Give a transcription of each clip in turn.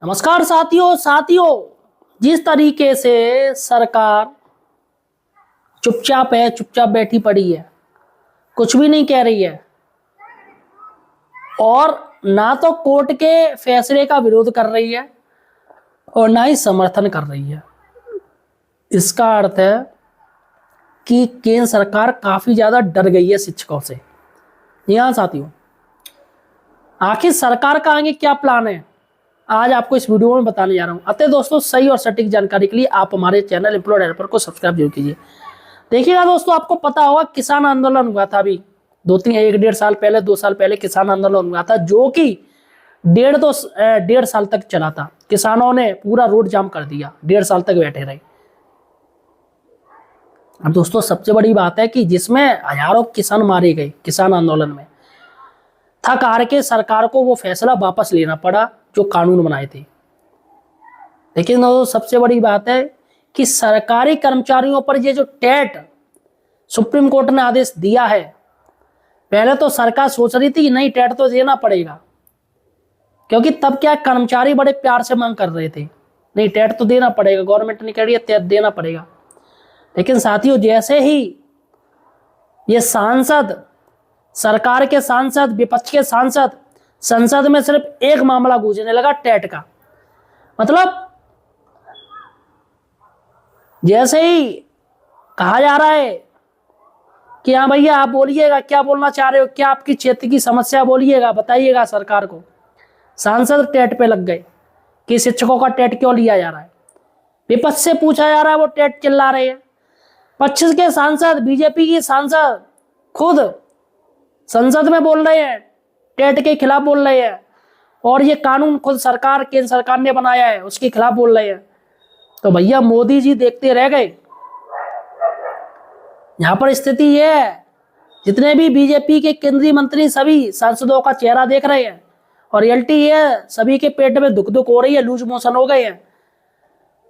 नमस्कार साथियों जिस तरीके से सरकार चुपचाप बैठी पड़ी है, कुछ भी नहीं कह रही है और ना तो कोर्ट के फैसले का विरोध कर रही है और ना ही समर्थन कर रही है। इसका अर्थ है कि केंद्र सरकार काफी ज्यादा डर गई है शिक्षकों से। जी हाँ साथियों, आखिर सरकार का आगे क्या प्लान है, आज आपको इस वीडियो में बताने जा रहा हूं। अतः दोस्तों, सही और सटीक जानकारी के लिए आप हमारे चैनल एम्प्लॉयड हेल्पर को सब्सक्राइब जरूर कीजिए। देखिएगा दोस्तों, आपको पता होगा किसान आंदोलन हुआ था अभी 1-1.5 साल पहले, 2 साल पहले किसान आंदोलन हुआ था, जो कि 1.5 साल तक चला था। किसानों ने पूरा रोड जाम कर दिया, 1.5 साल तक बैठे रहे। अब दोस्तों, सबसे बड़ी बात है कि जिसमें हजारों किसान मारे गए किसान आंदोलन में, थक हार के सरकार को वो फैसला वापस लेना पड़ा जो कानून बनाए थे। लेकिन सबसे बड़ी बात है कि सरकारी कर्मचारियों पर ये जो टेट सुप्रीम कोर्ट ने आदेश दिया है, पहले तो सरकार सोच रही थी कि नहीं, टेट तो देना पड़ेगा, क्योंकि तब क्या कर्मचारी बड़े प्यार से मांग कर रहे थे, नहीं टेट तो देना पड़ेगा, गवर्नमेंट ने कह रही है टेट देना पड़ेगा। लेकिन साथियों, जैसे ही ये सांसद, सरकार के सांसद, विपक्ष के सांसद, संसद में सिर्फ एक मामला गूंजने लगा टेट का, मतलब जैसे ही कहा जा रहा है कि हाँ भैया आप बोलिएगा, क्या बोलना चाह रहे हो, क्या आपकी क्षेत्र की समस्या बोलिएगा, बताइएगा सरकार को, सांसद टेट पे लग गए कि शिक्षकों का टेट क्यों लिया जा रहा है। विपक्ष से पूछा जा रहा है, वो टेट चिल्ला रहे हैं। पक्ष के सांसद, बीजेपी की सांसद खुद संसद में बोल रहे हैं, टेट के खिलाफ बोल रहे हैं, और ये कानून खुद सरकार, केंद्र सरकार ने बनाया है, उसके खिलाफ बोल रहे हैं। तो भैया मोदी जी देखते रह गए। यहां पर स्थिति ये है, जितने भी बीजेपी के केंद्रीय मंत्री सभी सांसदों का चेहरा देख रहे हैं, और रियलिटी ये है, सभी के पेट में दुख दुख हो रही है, लूज मोशन हो गए हैं।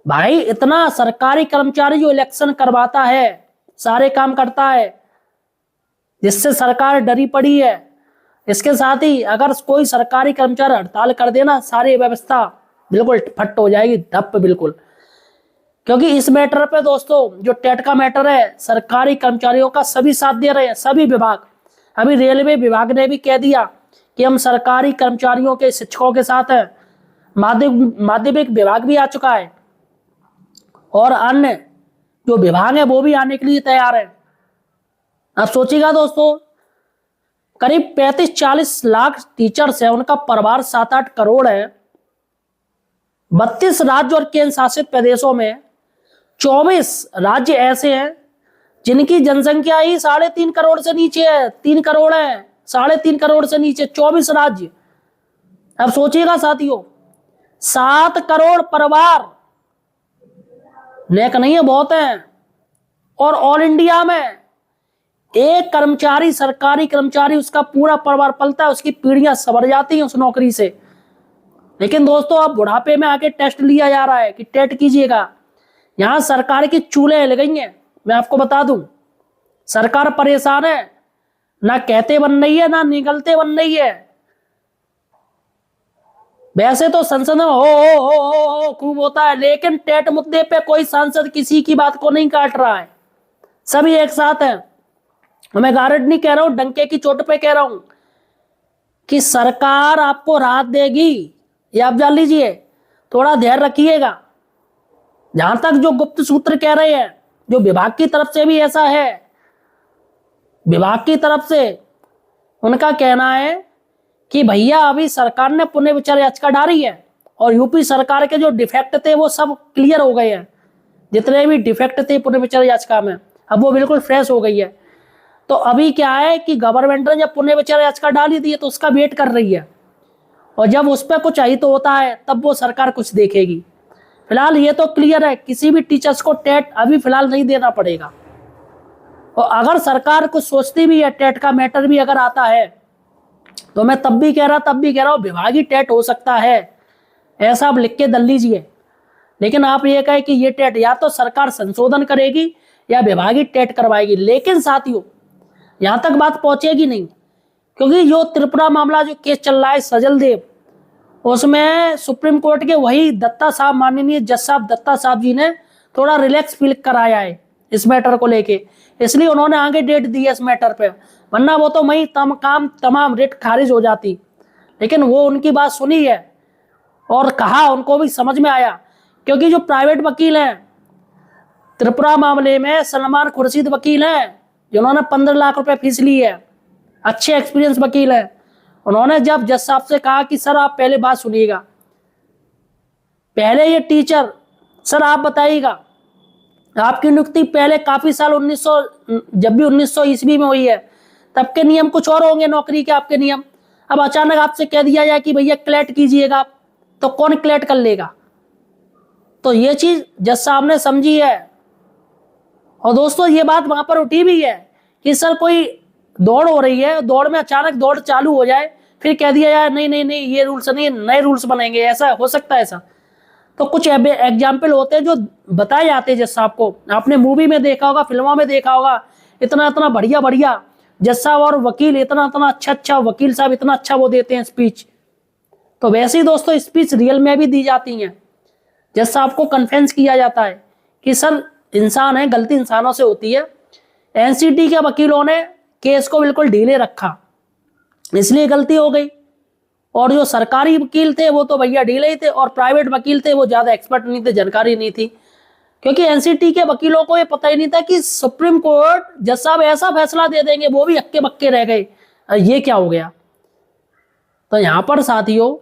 भाई, इतना सरकारी कर्मचारी जो इलेक्शन करवाता है, सारे काम करता है, जिससे सरकार डरी पड़ी है, इसके साथ ही अगर कोई सरकारी कर्मचारी हड़ताल कर देना, सारी व्यवस्था बिल्कुल फट हो जाएगी, धप बिल्कुल। क्योंकि इस मैटर पे दोस्तों, जो टेट का मैटर है, सरकारी कर्मचारियों का सभी साथ दे रहे हैं, सभी विभाग। अभी रेलवे विभाग ने भी कह दिया कि हम सरकारी कर्मचारियों के, शिक्षकों के साथ हैं। माध्यमिक विभाग भी आ चुका है और अन्य जो विभाग है वो भी आने के लिए तैयार है। अब सोचिएगा दोस्तों, करीब 35-40 लाख टीचर्स हैं, उनका परिवार 7-8 करोड़ है। 32 राज्य और केंद्र शासित प्रदेशों में 24 राज्य ऐसे हैं जिनकी जनसंख्या ही 3.5 करोड़ से नीचे है, 3 करोड़ है, 3.5 करोड़ से नीचे 24 राज्य। अब सोचिएगा साथियों, 7 करोड़ परिवार, नेक नहीं है, बहुत है। और ऑल इंडिया में एक कर्मचारी, सरकारी कर्मचारी, उसका पूरा परिवार पलता है, उसकी पीढ़ियां सवर जाती हैं उस नौकरी से। लेकिन दोस्तों, अब बुढ़ापे में आके टेस्ट लिया जा रहा है कि टेट कीजिएगा। यहां सरकार की चूल्हे हिल गई हैं, मैं आपको बता दूं। सरकार परेशान है, ना कहते बन रही है, ना निकलते बन रही है। वैसे तो संसद में हो खूब होता है, लेकिन टेट मुद्दे पे कोई सांसद किसी की बात को नहीं काट रहा है, सभी एक साथ हैं। मैं गारंटी नहीं कह रहा हूं, डंके की चोट पे कह रहा हूं कि सरकार आपको राहत देगी, ये आप जान लीजिए, थोड़ा ध्यान रखिएगा। जहां तक जो गुप्त सूत्र कह रहे हैं, जो विभाग की तरफ से भी ऐसा है, विभाग की तरफ से उनका कहना है कि भैया अभी सरकार ने पुनर्विचार याचिका डाली है और यूपी सरकार के जो डिफेक्ट थे वो सब क्लियर हो गए हैं। जितने भी डिफेक्ट थे पुनर्विचार याचिका में, अब वो बिल्कुल फ्रेश हो गई है। तो अभी क्या है कि गवर्नमेंट ने जब पुनर्विचार याचिका डाली थी तो उसका वेट कर रही है, और जब उस पर कुछ हित होता है तब वो सरकार कुछ देखेगी। फिलहाल ये तो क्लियर है, किसी भी टीचर्स को टेट अभी फिलहाल नहीं देना पड़ेगा। और अगर सरकार कुछ सोचती भी है, टेट का मैटर भी अगर आता है, तो मैं तब भी कह रहा हूं विभागीय टेट हो सकता है, ऐसा आप लिख के दल लीजिए। लेकिन आप ये कहें कि ये टेट या तो सरकार संशोधन करेगी या विभागीय टेट करवाएगी। लेकिन साथियों, यहां तक बात पहुंचेगी नहीं, क्योंकि जो त्रिपुरा मामला, जो केस चल रहा है सजल देव, उसमें सुप्रीम कोर्ट के वही दत्ता साहब, माननीय जज साहब दत्ता साहब जी ने थोड़ा रिलैक्स फील कराया है इस मैटर को लेके, इसलिए उन्होंने आगे डेट दी है इस मैटर पे, वरना वो तो वही तमाम रेट खारिज हो जाती। लेकिन वो उनकी बात सुनी है और कहा, उनको भी समझ में आया, क्योंकि जो प्राइवेट वकील हैं त्रिपुरा मामले में, सलमान खुर्शीद वकील हैं जिन्होंने 15 लाख रुपए फीस ली है, अच्छे एक्सपीरियंस वकील है, उन्होंने जब जज साहब से कहा कि सर आप पहले बात सुनिएगा, पहले ये टीचर, सर आप बताइएगा आपकी नियुक्ति पहले काफी साल 1900, जब भी 1900 ईस्वी में हुई है तब के नियम कुछ और होंगे नौकरी के, आपके नियम। अब अचानक आपसे कह दिया जाए कि भैया क्लैट कीजिएगा, तो कौन क्लैट कर लेगा? तो ये चीज जज साहब ने समझी है। और दोस्तों ये बात वहां पर उठी भी है कि सर कोई दौड़ हो रही है, दौड़ में अचानक दौड़ चालू हो जाए, फिर कह दिया जाए नहीं नहीं नहीं ये रूल्स नहीं, नए रूल्स बनेंगे, ऐसा हो सकता है ऐसा? तो कुछ एग्जाम्पल होते हैं जो बताए जाते हैं जज साहब को, आपने मूवी में देखा होगा, फिल्मों में देखा होगा, इतना इतना बढ़िया बढ़िया जज साहब और वकील, इतना इतना अच्छा अच्छा वकील साहब, इतना अच्छा वो देते हैं स्पीच। तो वैसे ही दोस्तों स्पीच रियल में भी दी जाती हैं, जज साहब को कन्फ्रेंस किया जाता है कि सर इंसान है, गलती इंसानों से होती है, एनसीटी के वकीलों ने केस को बिल्कुल ढीले रखा इसलिए गलती हो गई, और जो सरकारी वकील थे वो तो भैया ढीले ही थे, और प्राइवेट वकील थे वो ज्यादा एक्सपर्ट नहीं थे, जानकारी नहीं थी, क्योंकि एनसीटी के वकीलों को ये पता ही नहीं था कि सुप्रीम कोर्ट जज साहब ऐसा फैसला दे देंगे, वो भी हक्के बक्के रह गए, ये क्या हो गया। तो यहां पर साथियों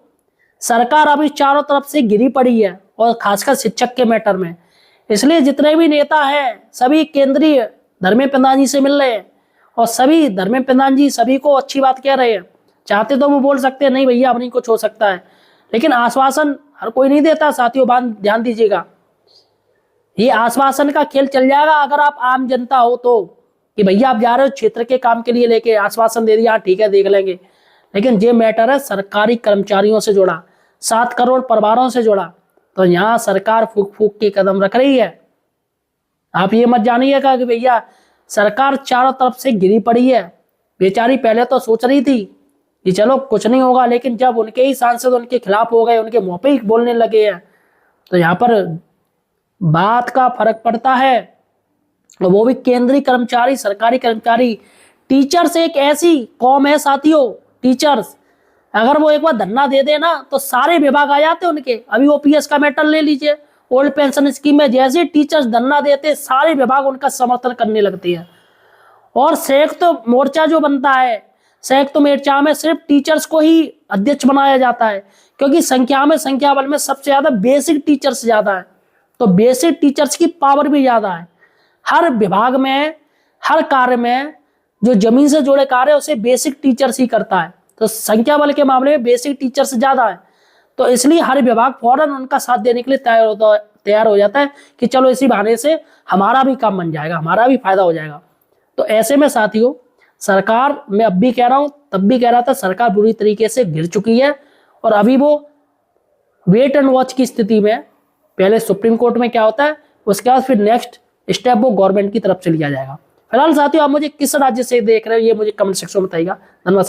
सरकार अभी चारों तरफ से घिरी पड़ी है, और खासकर शिक्षक के मैटर में, इसलिए जितने भी नेता हैं सभी केंद्रीय धर्मेंद्र प्रधान जी से मिल रहे हैं, और सभी धर्मेंद्र प्रधान जी सभी को अच्छी बात कह रहे हैं। चाहते तो वो बोल सकते हैं नहीं भैया अब नहीं कुछ हो सकता है, लेकिन आश्वासन हर कोई नहीं देता साथियों, बात ध्यान दीजिएगा, ये आश्वासन का खेल चल जाएगा अगर आप आम जनता हो तो, कि भैया आप जा रहे हो क्षेत्र के काम के लिए, लेके आश्वासन दे दिया ठीक है देख लेंगे, लेकिन ये मैटर है सरकारी कर्मचारियों से जुड़ा, 7 करोड़ परिवारों से जुड़ा, तो यहाँ सरकार फूक फूक के कदम रख रही है। आप ये मत जानिएगा कि भैया सरकार चारों तरफ से घिरी पड़ी है, बेचारी पहले तो सोच रही थी कि चलो कुछ नहीं होगा, लेकिन जब उनके ही सांसद उनके खिलाफ हो गए, उनके मुंह पे ही बोलने लगे हैं, तो यहाँ पर बात का फर्क पड़ता है। और वो भी केंद्रीय कर्मचारी, सरकारी कर्मचारी, टीचर्स एक ऐसी कौम है साथियों, टीचर्स अगर वो एक बार धरना दे देना तो सारे विभाग आ जाते उनके। अभी ओपीएस का मैटर ले लीजिए, ओल्ड पेंशन स्कीम में जैसे टीचर्स धरना देते सारे विभाग उनका समर्थन करने लगते हैं, और संयुक्त मोर्चा जो बनता है, संयुक्त मोर्चा में सिर्फ टीचर्स को ही अध्यक्ष बनाया जाता है, क्योंकि संख्या बल में सबसे ज्यादा बेसिक टीचर्स ज्यादा है, तो बेसिक टीचर्स की पावर भी ज्यादा है। हर विभाग में, हर कार्य में जो जमीन से जुड़े कार्य है उसे बेसिक टीचर्स ही करता है, तो संख्या बल के मामले में बेसिक टीचर्स ज्यादा है, तो इसलिए हर विभाग फौरन उनका साथ देने के लिए तैयार हो जाता है कि चलो इसी बहाने से हमारा भी काम बन जाएगा, हमारा भी फायदा हो जाएगा। तो ऐसे में साथियों सरकार, मैं अब भी कह रहा हूं तब भी कह रहा था, सरकार बुरी तरीके से घिर चुकी है, और अभी वो वेट एंड वॉच की स्थिति में, पहले सुप्रीम कोर्ट में क्या होता है, उसके बाद फिर नेक्स्ट स्टेप वो गवर्नमेंट की तरफ से लिया जाएगा। फिलहाल साथियों आप मुझे किस राज्य से देख रहे हो ये मुझे कमेंट सेक्शन में बताइएगा। धन्यवाद।